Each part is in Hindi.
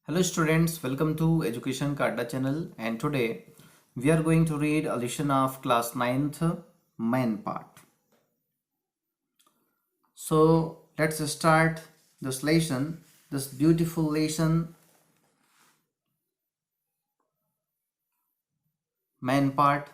Hello students, welcome to Education ka Adda channel, and today we are going to read a lesson of class 9th main part. So let's start this lesson, this beautiful lesson, main part,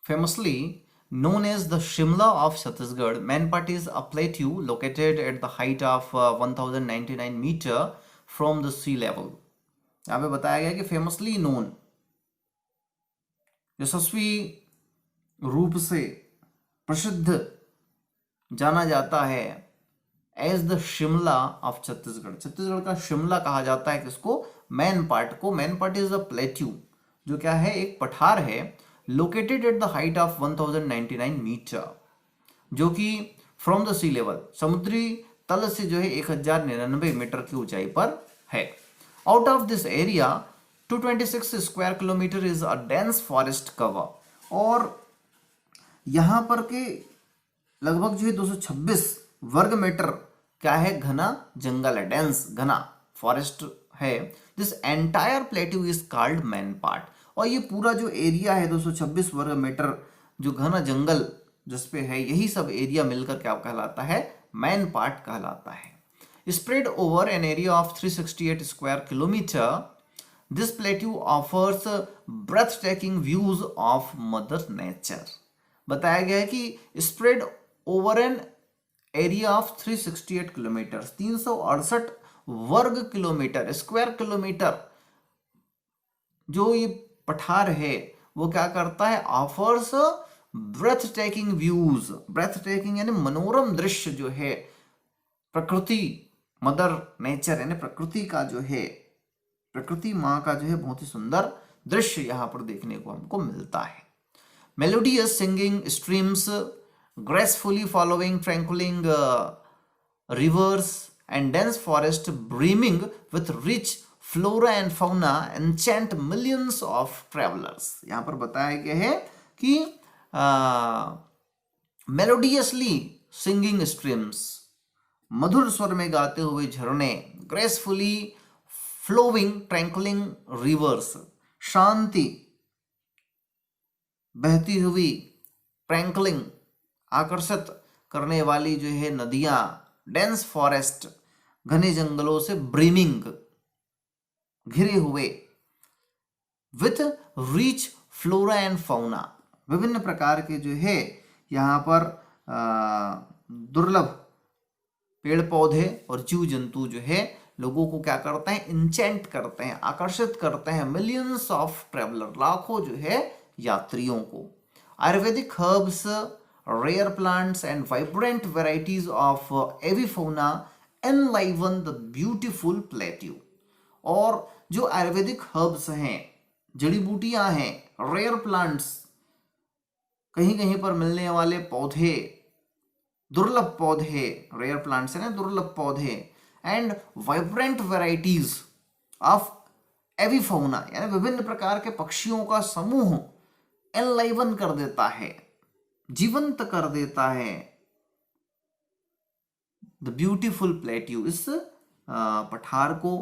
famously known as the Shimla of Chhattisgarh. Main part is a plateau located at the height of 1099 meter from the sea level. यहाँ पे बताया गया कि फेमसली नोन, यशस्वी रूप से प्रसिद्ध जाना जाता है as the Shimla of Chhattisgarh. Chhattisgarh का शिमला कहा जाता है किसको? मैन पार्ट को। Mainpat is the plateau, जो क्या है, एक पठार है, located at the height of 1099 metre, जो कि फ्रॉम द सी लेवल, समुद्री तल से जो है 1099 मीटर की ऊंचाई पर है। Out of this area 226 square kilometre is a dense forest cover, और यहां पर के लगभग जो है 226 वर्ग मीटर क्या है, घना जंगल है, डेंस घना फॉरेस्ट है। This entire plateau is called man part, और ये पूरा जो एरिया है 226 वर्ग मीटर जो घना जंगल जिसपे है, यही सब एरिया मिलकर क्या कहलाता है? मैन पार्ट कहलाता है। Spread over an area of 368 square kilometer, this plateau offers breathtaking views of mother nature. बताया गया है कि spread over an area of 368 kilometers, 368 वर्ग किलोमीटर, स्क्वायर किलोमीटर, जो ये पठार है वो क्या करता है? Offers breathtaking views. Breathtaking यानी मनोरम दृश्य जो है, प्रकृति, मदर नेचर यानी प्रकृति का जो है, प्रकृति माँ का जो है बहुत ही सुंदर दृश्य यहाँ पर देखने को हमको मिलता है। Melodious singing streams gracefully following tranquilling rivers and dense forest brimming with rich flora and fauna enchant millions of travellers. यहाँ पर बताया गया है कि मेलोडियसली सिंगिंग स्ट्रीम्स, मधुर स्वर में गाते हुए झरने, ग्रेसफुली फ्लोइंग ट्रैंक्विलिंग रिवर्स, शांति बहती हुई, ट्रैंक्विलिंग आकर्षित करने वाली जो है नदियां, डेंस फॉरेस्ट घने जंगलों से ब्रीमिंग घिरे हुए, with rich flora and fauna, विभिन्न प्रकार के जो है यहाँ पर दुर्लभ पेड़ पौधे और जीव जंतु जो है लोगों को क्या करते हैं? इंचेंट करते हैं, आकर्षित करते हैं। मिलियंस ऑफ ट्रेवलर, लाखों जो है यात्रियों को। Ayurvedic herbs, rare plants and vibrant varieties of avifauna enliven the beautiful plateau, और जो आयुर्वेदिक हर्ब्स हैं, जड़ी बूटियां हैं, रेयर प्लांट्स, कहीं कहीं पर मिलने वाले पौधे, दुर्लभ पौधे, रेयर प्लांट्स है ना, दुर्लभ पौधे, एंड वाइब्रेंट वेराइटीज ऑफ एविफाउना यानी विभिन्न प्रकार के पक्षियों का समूह एनलाइवन कर देता है, जीवंत कर देता है द ब्यूटीफुल प्लेट्यू, इस पठार को।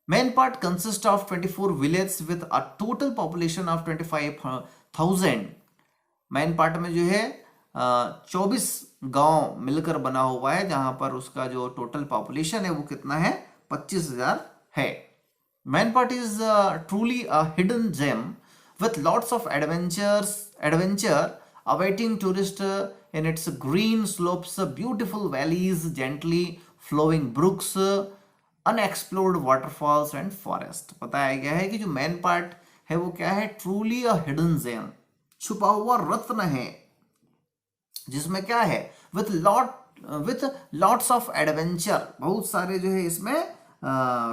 Main part consist of 24 village with a total population of 25,000। Main part में जो है 24 गांव मिलकर बना हुआ है, जहां पर उसका जो टोटल पॉपुलेशन है वो कितना है? 25,000 है। Mainpat is truly a hidden gem with lots of adventure awaiting tourists in its green slopes, beautiful valleys, gently flowing brooks, unexplored waterfalls and forest। बताया गया है कि जो मेन पार्ट है वो क्या है? ट्रूली अ हिडन जेम, छुपा हुआ रत्न है, जिसमें क्या है? विथ लॉट्स ऑफ एडवेंचर, बहुत सारे जो है इसमें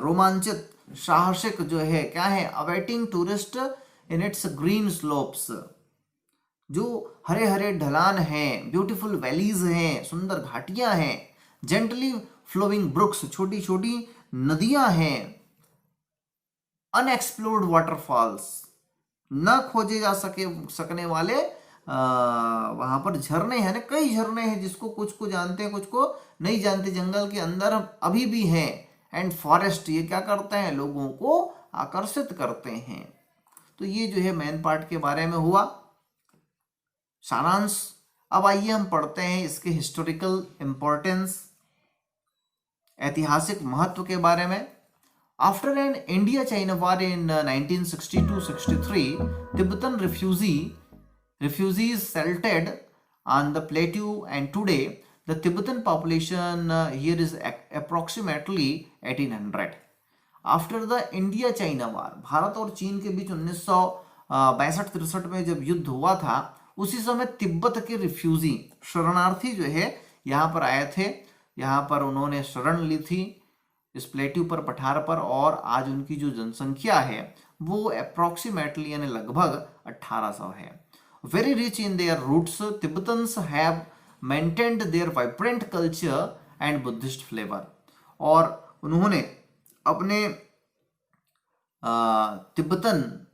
रोमांचित, साहसिक जो है क्या है? Awaiting tourist in its green slopes, जो हरे हरे ढलान हैं, ब्यूटीफुल वैलीज हैं, सुंदर घाटियां हैं, जेंटली फ्लोइंग ब्रुक्स, छोटी छोटी नदियां हैं, अनएक्सप्लोर्ड वाटरफॉल्स, न खोजे जा सकने वाले वहां पर झरने हैं ना, कई झरने हैं जिसको कुछ को जानते हैं कुछ को नहीं जानते, जंगल के अंदर अभी भी हैं, एंड फॉरेस्ट, ये क्या करते हैं, लोगों को आकर्षित करते हैं। तो ये जो है मेन पार्ट के बारे में हुआ सारांश। अब आइए हम पढ़ते हैं इसके हिस्टोरिकल इंपॉर्टेंस, ऐतिहासिक महत्व के बारे में। After an India China war in 1962-63, Tibetan refugees settled on the plateau, and today the Tibetan population here is approximately 1800. After the India China war, Bharat और चीन के बीच 1962-63 में जब युद्ध हुआ था, उसी समय तिब्बत के रिफ्यूजी, शरणार्थी जो है यहाँ पर आए थे। यहाँ पर उन्होंने शरण ली थी इस प्लेट्यू पर, पठार पर, और आज उनकी जो जनसंख्या है वो अप्रोक्सीमेटली यानी लगभग 1800 है। Very rich in their roots, Tibetans have maintained their vibrant culture and Buddhist flavour. और उन्होंने अपने तिब्बतन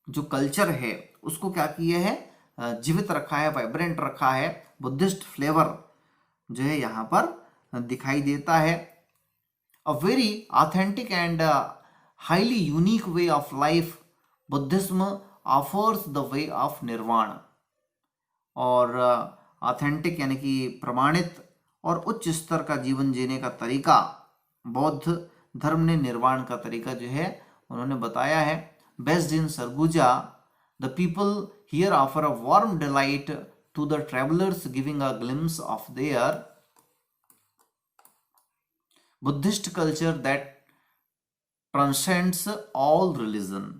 जो कल्चर है उसको क्या किया है, जीवित रखा है, वाइब्रेंट रखा है, बुद्धिस्ट फ्लेवर जो है यहाँ पर दिखाई देता है। A very authentic and highly unique way of life, Buddhism offers the way of निर्वाण। और ऑथेंटिक यानी कि प्रमाणित और उच्च स्तर का जीवन जीने का तरीका, बौद्ध धर्म ने निर्वाण का तरीका जो है उन्होंने बताया है। Based in Surguja, the people here offer a warm delight to the travellers, giving a glimpse of their Buddhist culture that transcends all religion.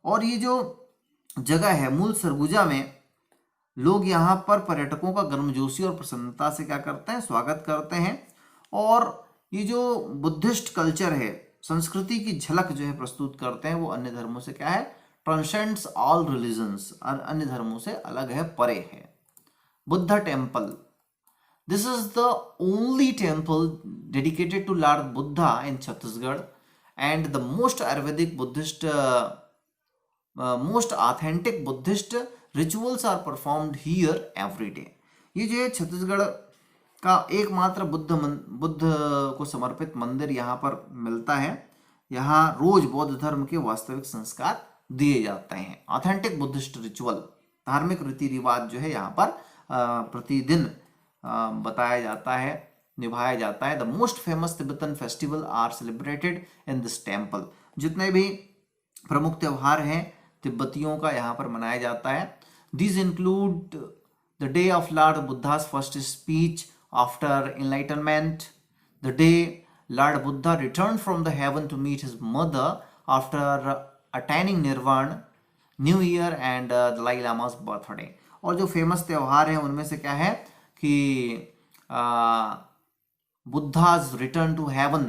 और ये जो जगह है मूल सरगुजा में, लोग यहाँ पर पर्यटकों का गर्मजोशी और प्रसन्नता से क्या करते हैं, स्वागत करते हैं। और ये जो बुद्धिस्ट कल्चर है, संस्कृति की झलक जो है प्रस्तुत करते हैं, वो अन्य धर्मों से क्या है, ट्रांसेंड्स ऑल रिलीजन्स, अन्य धर्मों से अलग है, परे है। Buddha temple, this is the only temple dedicated to lord Buddha in Chhattisgarh and the most ayurvedic Buddhist, most authentic Buddhist rituals are performed here every day. ये जो है छत्तीसगढ़ का एकमात्र बुद्ध को समर्पित मंदिर यहाँ पर मिलता है। यहाँ रोज बौद्ध धर्म के वास्तविक संस्कार दिए जाते हैं। ऑथेंटिक बुद्धिस्ट रिचुअल, धार्मिक रीति रिवाज जो है यहाँ पर प्रतिदिन बताया जाता है, निभाया जाता है। The most famous Tibetan festival are celebrated in this temple. जितने भी प्रमुख त्योहार हैं तिब्बतियों का यहाँ पर मनाया जाता है। These include the day of Lord Buddha's first speech after enlightenment, the day Lord Buddha returned from the heaven to meet his mother after attaining Nirvana, New Year and Dalai Lama's birthday। और जो फेमस त्योहार हैं उनमें से क्या है कि बुद्धा's return to heaven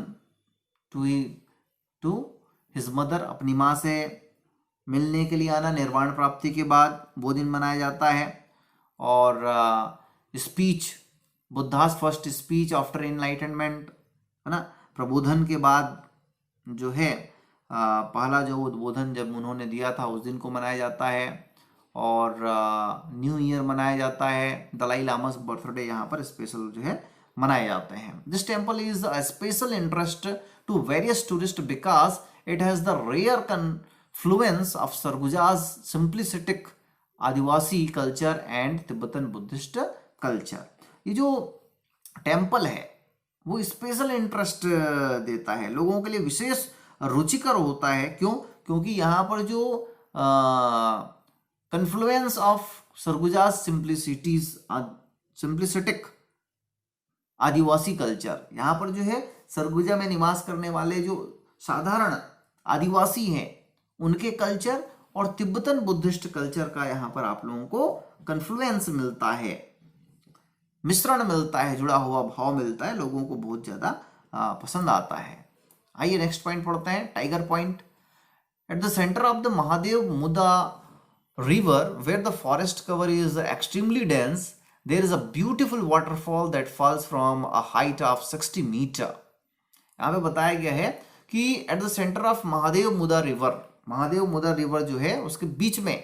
to his mother, अपनी माँ से मिलने के लिए आना, निर्वाण प्राप्ति के बाद वो दिन मनाया जाता है। और speech, Buddhas first speech after enlightenment, है ना, प्रबोधन के बाद जो है पहला जो उद्बोधन जब उन्होंने दिया था उस दिन को मनाया जाता है। और न्यू ईयर मनाया जाता है। दलाई लामास बर्थडे यहाँ पर स्पेशल जो है मनाए जाते हैं। This temple is a special interest to various tourist because it has the rare confluence of Sarguja's simplistic adivasi culture and Tibetan Buddhist culture. ये जो टेम्पल है वो स्पेशल इंटरेस्ट देता है, लोगों के लिए विशेष रुचिकर होता है। क्यों? क्योंकि यहाँ पर जो कन्फ्लुएंस ऑफ सरगुजाज सिंप्लिसिटिक आदिवासी कल्चर, यहाँ पर जो है सरगुजा में निवास करने वाले जो साधारण आदिवासी हैं उनके कल्चर और तिब्बतन बुद्धिस्ट कल्चर का यहाँ पर आप लोगों को कन्फ्लुएंस मिलता है, मिश्रण मिलता है, जुड़ा हुआ भाव मिलता है, लोगों को बहुत ज्यादा पसंद आता है। आइए नेक्स्ट पॉइंट पढ़ते हैं, tiger point. At the centre of the Mahadev Muda river where the forest cover is extremely dense, there is a beautiful waterfall that falls from a height of 60 metre. यहाँ पे बताया गया है कि at the centre of Mahadev Muda river, Mahadev Muda river जो है उसके बीच में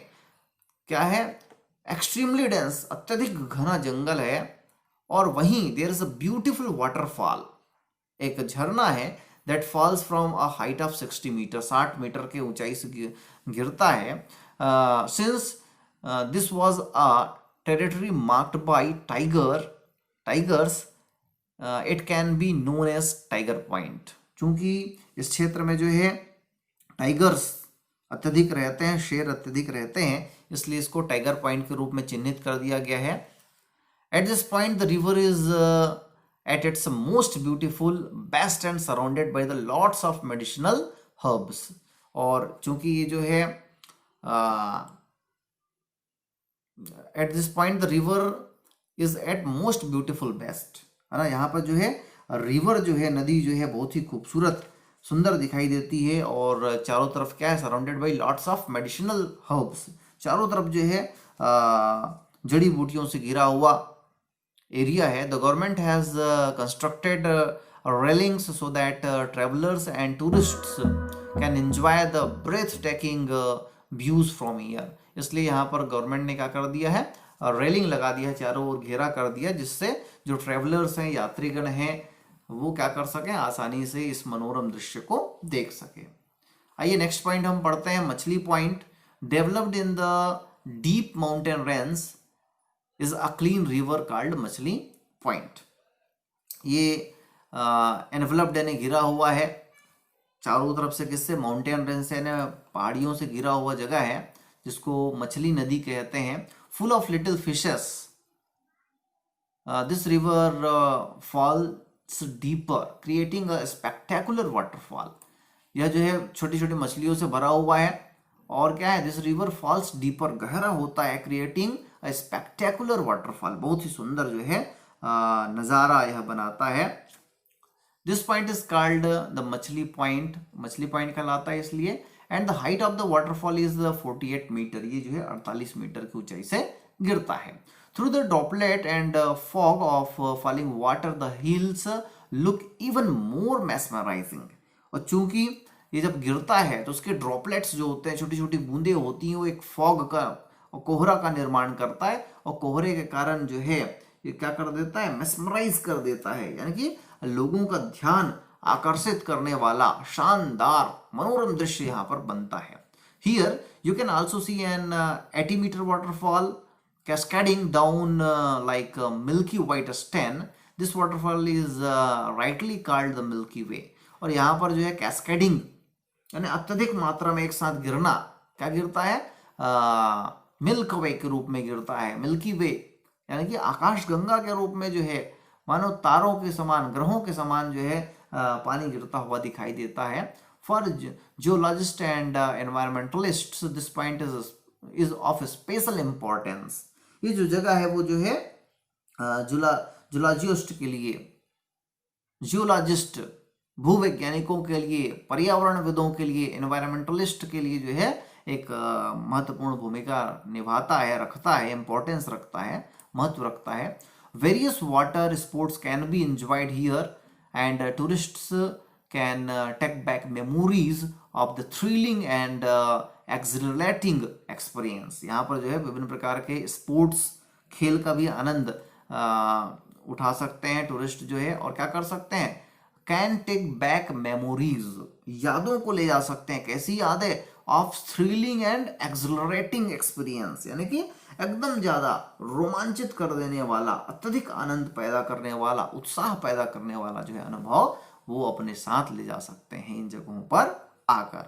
क्या है, एक्सट्रीमली डेंस, अत्यधिक घना जंगल है। और वहीं there is a beautiful waterfall, एक झरना है that falls from a height of 60 metre, 60 metre के ऊंचाई से गिरता है. Since this was a territory marked by tigers, it can be known as tiger point. चूंकि इस क्षेत्र में जो है टाइगर्स अत्यधिक रहते हैं, शेर अत्यधिक रहते हैं, इसलिए इसको टाइगर पॉइंट के रूप में चिन्हित कर दिया गया है. At this point the river is at its most beautiful, best and surrounded by the lots of medicinal herbs. और चूंकि ये जो है at this point the river is at most beautiful best, है ना. यहाँ पर जो है रिवर जो है, नदी जो है बहुत ही खूबसूरत सुंदर दिखाई देती है. और चारों तरफ क्या है, surrounded by lots of medicinal herbs, चारों तरफ जो है जड़ी बूटियों से घिरा हुआ एरिया है. The government has constructed railings so that travellers and tourists can enjoy the breathtaking views from here. इसलिए यहाँ पर गवर्नमेंट ने क्या कर दिया है, रेलिंग लगा दिया है, चारों ओर घेरा कर दिया, जिससे जो ट्रेवलर्स हैं, यात्रीगण हैं, वो क्या कर सकें, आसानी से इस मनोरम दृश्य को देख सके. आइए नेक्स्ट पॉइंट हम पढ़ते हैं, मछली point. Developed in the deep mountain range is a clean river called मछली पॉइंट. ये एनवलप्ड यानी घिरा हुआ है चारों तरफ से, किससे, माउंटेन रेंज से, पहाड़ियों से घिरा हुआ जगह है, जिसको मछली नदी कहते हैं. Full of little fishes, this river false deeper creating a spectacular waterfall. यह जो है छोटी छोटी मछलियों से भरा हुआ है. और क्या है, दिस रिवर फॉल्स डीपर, गहरा होता है, क्रिएटिंग अ स्पेक्टेकुलर वाटरफॉल, बहुत ही सुंदर जो है नज़ारा यह बनाता है. This point is called the Machhli point, Machhli point कहलाता है इसलिए. And the height of the waterfall is 48 metre, ये जो है 48 मीटर की ऊंचाई से गिरता है. Through the droplet and fog of falling water the hills look even more mesmerising. और चूंकि ये जब गिरता है तो उसके ड्रॉपलेट्स जो होते हैं, छोटी छोटी बूंदें होती हैं, वो एक फॉग का और कोहरा का निर्माण करता है. और कोहरे के कारण जो है ये क्या कर देता है, मेस्मराइज कर देता है, यानी कि लोगों का ध्यान आकर्षित करने वाला शानदार मनोरम दृश्य यहाँ पर बनता है. Here you can also see an 80 metre waterfall cascading down like a milky white stain. This waterfall is rightly called the Milky Way. और यहाँ पर जो है कैस्केडिंग यानी अत्यधिक मात्रा में एक साथ गिरना, क्या गिरता है, मिल्क वे के रूप में गिरता है. मिल्की वे यानी कि आकाश गंगा के रूप में जो है, मानो तारों के समान, ग्रहों के समान जो है पानी गिरता हुआ दिखाई देता है. For geologist and environmentalist this point is of special importance. ये जो जगह है वो जो है जियोलॉजिस्ट के लिए, जियोलॉजिस्ट भूवैज्ञानिकों के लिए, पर्यावरणविदों के लिए, एनवायरमेंटलिस्ट के लिए जो है एक महत्वपूर्ण भूमिका निभाता है, रखता है, इंपॉर्टेंस रखता है, महत्व रखता है. Various water sports can be enjoyed here and tourists can take back memories of the thrilling and exhilarating experience. यहाँ पर जो है विभिन्न प्रकार के स्पोर्ट्स, खेल का भी आनंद उठा सकते हैं टूरिस्ट जो है. और क्या कर सकते हैं, कैन टेक बैक मेमोरीज, यादों को ले जा सकते हैं. कैसी यादें, of thrilling and exhilarating experience, यानी कि एकदम ज्यादा रोमांचित कर देने वाला, अत्यधिक आनंद पैदा करने वाला, उत्साह पैदा करने वाला जो है अनुभव, वो अपने साथ ले जा सकते हैं इन जगहों पर आकर.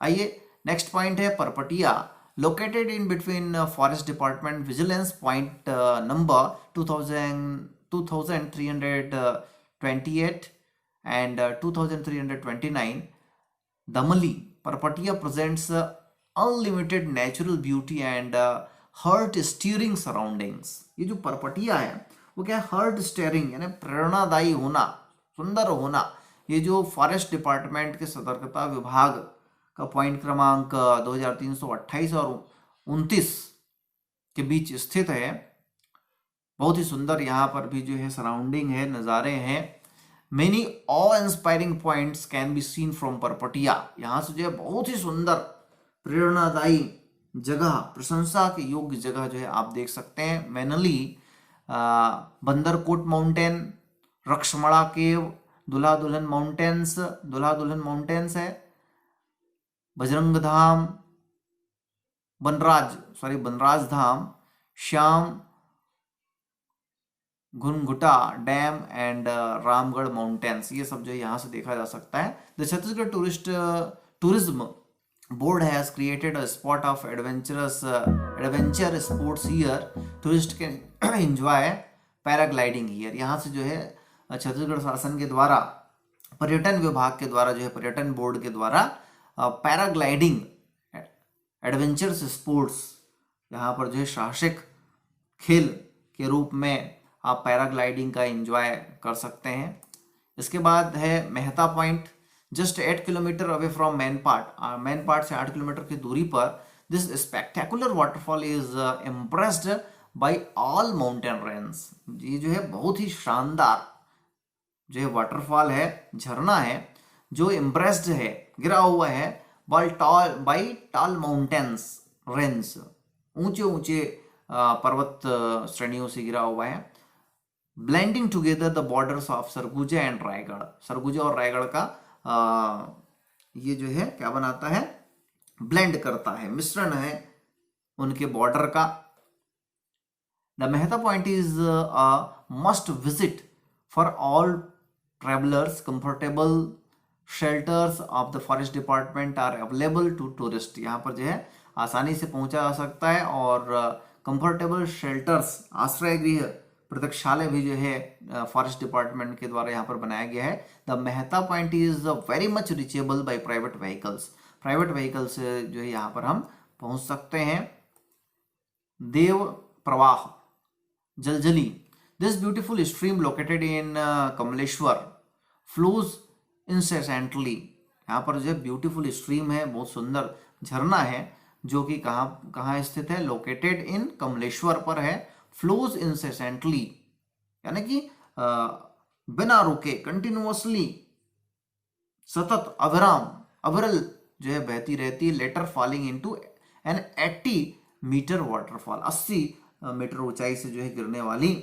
आइए नेक्स्ट पॉइंट है Parpatiya. Located in between forest department vigilance point number 2328 and 2329, Damali, Parpatia presents unlimited natural beauty and heart stirring surroundings. ये जो परपटिया है वो क्या है, हार्ट स्टीयरिंग यानी प्रेरणादायी होना, सुंदर होना. ये जो फॉरेस्ट डिपार्टमेंट के सतर्कता विभाग का पॉइंट क्रमांक 2328 और 29 के बीच स्थित है. बहुत ही सुंदर यहाँ पर भी जो है सराउंडिंग है, नज़ारे हैं. Many of inspiring points can be seen from Parpatiya. यहाँ से जो है बहुत ही सुंदर प्रेरणादायी जगह, प्रशंसा के योग्य जगह जो है आप देख सकते हैं. Mainly, Bandarkot mountain, Rakshmada cave, Dulha Dulhan mountains, Dulha Dulhan mountains है, Bajrang Dham, Banraj Dham, Shyam Ghunghuta dam and Ramgarh mountains, ये सब जो है यहाँ से देखा जा सकता है। The Chhattisgarh tourism board has created a spot of adventure sports here, tourist can enjoy paragliding here. यहाँ से जो है छत्तीसगढ़ शासन के द्वारा, पर्यटन विभाग के द्वारा जो है, पर्यटन बोर्ड के द्वारा पैराग्लाइडिंग एडवेंचरस स्पोर्ट्स, यहाँ पर जो है साहसिक खेल के रूप में आप पैराग्लाइडिंग का एंजॉय कर सकते हैं। इसके बाद है Mehta point, just 8 kilometre away from Mainpat से 8 किलोमीटर की दूरी पर। This spectacular waterfall is impressed by all mountain range. ये जो है बहुत ही शानदार जो है वाटरफॉल है, झरना है, जो इम्प्रेस्ड है, गिरा हुआ है बाय टॉल माउंटेन्स रेंज, ऊंचे ऊंचे पर्वत श्रेणियों से गिरा हुआ है। Blending together the borders of Surguja and Raigarh, Surguja और रायगढ़ का ये जो है क्या बनाता है, ब्लेंड करता है, मिश्रण है उनके बॉर्डर का। The Mehta point is a must visit for all travellers, comfortable shelters of the forest department are available to tourist. यहाँ पर जो है आसानी से पहुंचा जा सकता है और कंफर्टेबल शेल्टर्स, आश्रय गृह, प्रतीक्षालय भी जो है फॉरेस्ट डिपार्टमेंट के द्वारा यहाँ पर बनाया गया है। The Mehta point is very much reachable by private vehicles, private vehicles जो है यहाँ पर हम पहुंच सकते हैं। Dev Pravah Jaljali, this beautiful stream located in Kamleshwar flows incessantly. यहाँ पर जो है ब्यूटीफुल स्ट्रीम है, बहुत सुंदर झरना है, जो कि कहाँ स्थित है, लोकेटेड इन कमलेश्वर पर है। फ्लोज इंसेसेंटली यानी कि बिना रुके, कंटिन्यूअसली, सतत, अविरल जो है बहती रहती है। Later falling into an 80 metre waterfall, 80 metre ऊंचाई से जो है गिरने वाली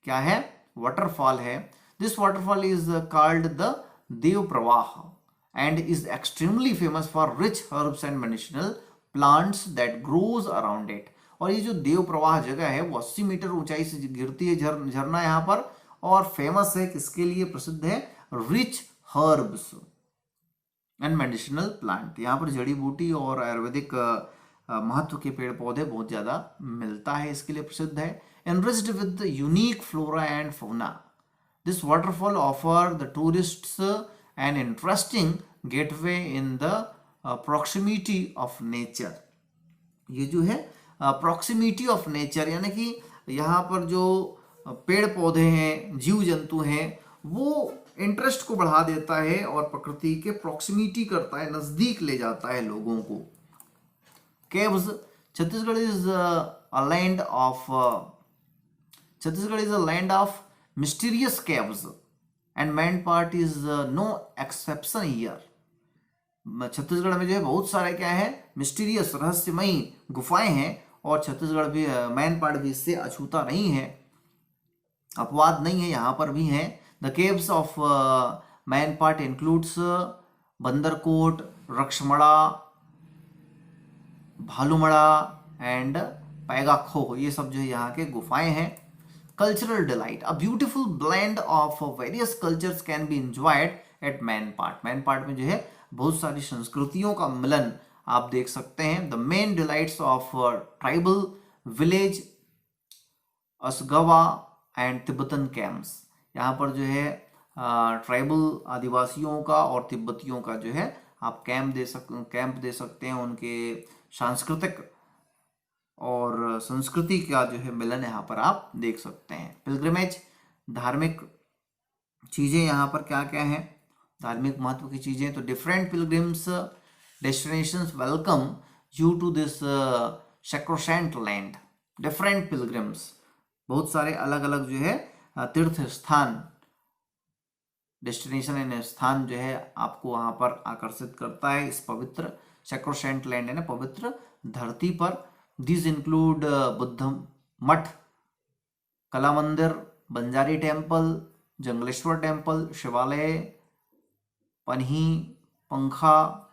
क्या है, वाटरफॉल है। This waterfall is called the Dev Pravah and is extremely famous for rich herbs and medicinal plants that grows around it. और ये जो देव प्रवाह जगह है वो 80 मीटर ऊंचाई से गिरती है झरना यहाँ पर, और फेमस है, किसके लिए प्रसिद्ध है, rich herbs and medicinal plant. यहाँ पर जड़ी बूटी और आयुर्वेदिक महत्व के पेड़ पौधे बहुत ज्यादा मिलता है, इसके लिए प्रसिद्ध है। Enriched with unique flora and fauna, this waterfall offer the tourists an interesting gateway in the proximity of nature. ये जो है प्रॉक्सिमिटी ऑफ नेचर यानी कि यहाँ पर जो पेड़ पौधे हैं, जीव जंतु हैं, वो इंटरेस्ट को बढ़ा देता है और प्रकृति के प्रॉक्सिमिटी करता है, नजदीक ले जाता है लोगों को। Caves, Chhattisgarh is a land of mysterious caves and Mainpat is no exception here. Chhattisgarh में जो है बहुत सारे क्या है, मिस्टीरियस, रहस्यमयी गुफाएं हैं, और छत्तीसगढ़ भी, मैनपाट भी इससे अछूता नहीं है, अपवाद नहीं है, यहाँ पर भी है। The caves of Mainpat includes Bandarkot, Rakshmada, Bhalumada and Paigakho, ये सब जो है यहाँ के गुफाएं हैं। Cultural delight, a beautiful blend of various cultures can be enjoyed at Mainpat. Mainpat में जो है बहुत सारी संस्कृतियों का मिलन आप देख सकते हैं। The main delights of tribal village, Asgawa and Tibetan camps, यहाँ पर जो है ट्राइबल आदिवासियों का और तिब्बतियों का जो है आप कैंप दे सकते हैं। उनके सांस्कृतिक और संस्कृति का जो है मिलन यहाँ पर आप देख सकते हैं। पिलग्रिमेज, धार्मिक चीजें यहाँ पर क्या क्या हैं, धार्मिक महत्व की चीजें, तो different pilgrims destinations welcome you to this sacrosanct land. Different pilgrims, बहुत सारे अलग अलग जो है तीर्थ स्थान, डेस्टिनेशन एंड स्थान जो है आपको वहां पर आकर्षित करता है इस पवित्र सैक्रोसैंट लैंड है ना, पवित्र धरती पर। दिस इंक्लूड बुद्ध मठ, कला मंदिर, बंजारी टेम्पल, जंगलेश्वर टेम्पल, शिवालय, पन्ही, पंखा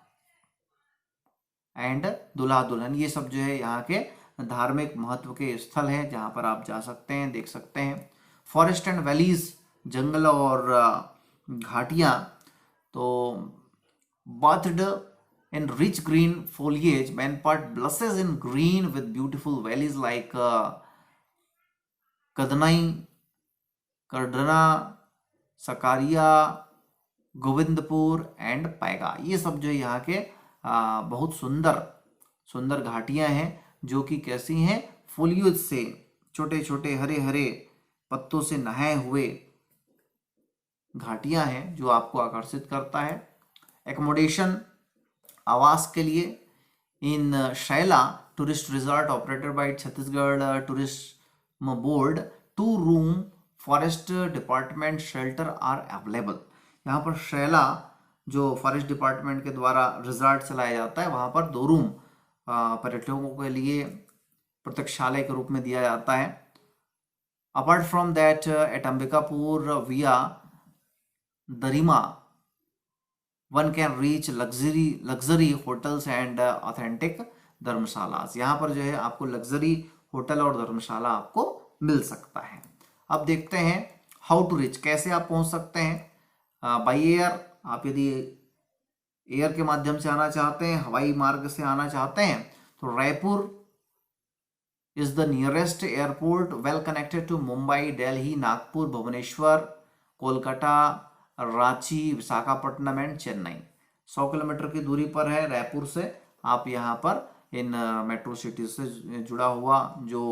एंड दूल्हा दुल्हन, ये सब जो है यहाँ के धार्मिक महत्व के स्थल हैं जहाँ पर आप जा सकते हैं, देख सकते हैं। फॉरेस्ट एंड वैलीज, जंगल और घाटियाँ, तो bathed in rich green foliage, Manpart blushes in green with beautiful valleys like Kadnai, Kardana, Sakaria, Govindpur and Paiga, ये सब जो यहाँ के बहुत सुंदर सुंदर घाटियाँ हैं जो कि कैसी हैं, फोलियोज से, छोटे छोटे हरे हरे पत्तों से नहाए हुए घाटियाँ हैं जो आपको आकर्षित करता है। एकोमोडेशन, आवास के लिए, in Shaila tourist resort operated by Chhattisgarh tourism board, 2 room forest department shelter are available. यहाँ पर शैला जो फॉरेस्ट डिपार्टमेंट के द्वारा रिजॉर्ट चलाया जाता है, वहाँ पर 2 रूम पर्यटकों के लिए प्रतीक्षालय के रूप में दिया जाता है। Apart from that at Ambikapur via Darima one can reach luxury hotels and authentic dharamshalas. यहाँ पर जो है आपको लग्जरी होटल और धर्मशाला आपको मिल सकता है। अब देखते हैं हाउ टू रीच, कैसे आप पहुँच सकते हैं। बाय एयर, आप यदि एयर के माध्यम से आना चाहते हैं, हवाई मार्ग से आना चाहते हैं, तो Raipur is the nearest airport, well connected to Mumbai, Delhi, Nagpur, Bhubaneswar, Kolkata, Ranchi, Visakhapatnam and Chennai. 100 kilometre की दूरी पर है रायपुर से। आप यहाँ पर इन मेट्रो सिटी से जुड़ा हुआ जो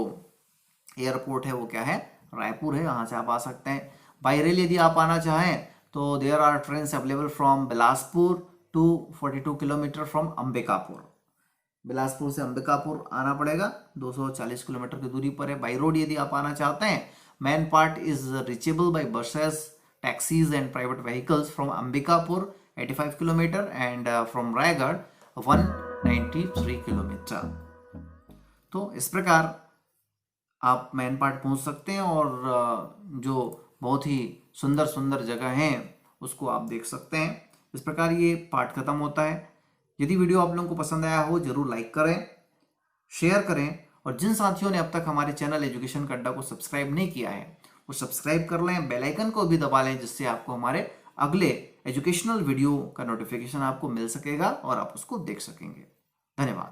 एयरपोर्ट है वो क्या है, रायपुर है, यहाँ से आप आ सकते हैं। बाय रेल यदि आप आना चाहें तो there are trains available from Bilaspur to 42 kilometre from Ambikapur. Bilaspur से अंबिकापुर आना पड़ेगा, 240 किलोमीटर की दूरी पर है। बाई रोड यदि आप आना चाहते हैं, man part is reachable by buses, taxis and private vehicles from Ambikapur 85 km and from Raigad 193 km। तो इस प्रकार आप मैन पार्ट पहुंच सकते हैं और जो बहुत ही सुंदर सुंदर जगह हैं उसको आप देख सकते हैं। इस प्रकार ये पार्ट खत्म होता है। यदि वीडियो आप लोगों को पसंद आया हो जरूर लाइक करें, शेयर करें, और जिन साथियों ने अब तक हमारे चैनल एजुकेशन का अड्डा को सब्सक्राइब नहीं किया है वो सब्सक्राइब कर लें, बेल आइकन को भी दबा लें, जिससे आपको हमारे अगले एजुकेशनल वीडियो का नोटिफिकेशन आपको मिल सकेगा और आप उसको देख सकेंगे। धन्यवाद।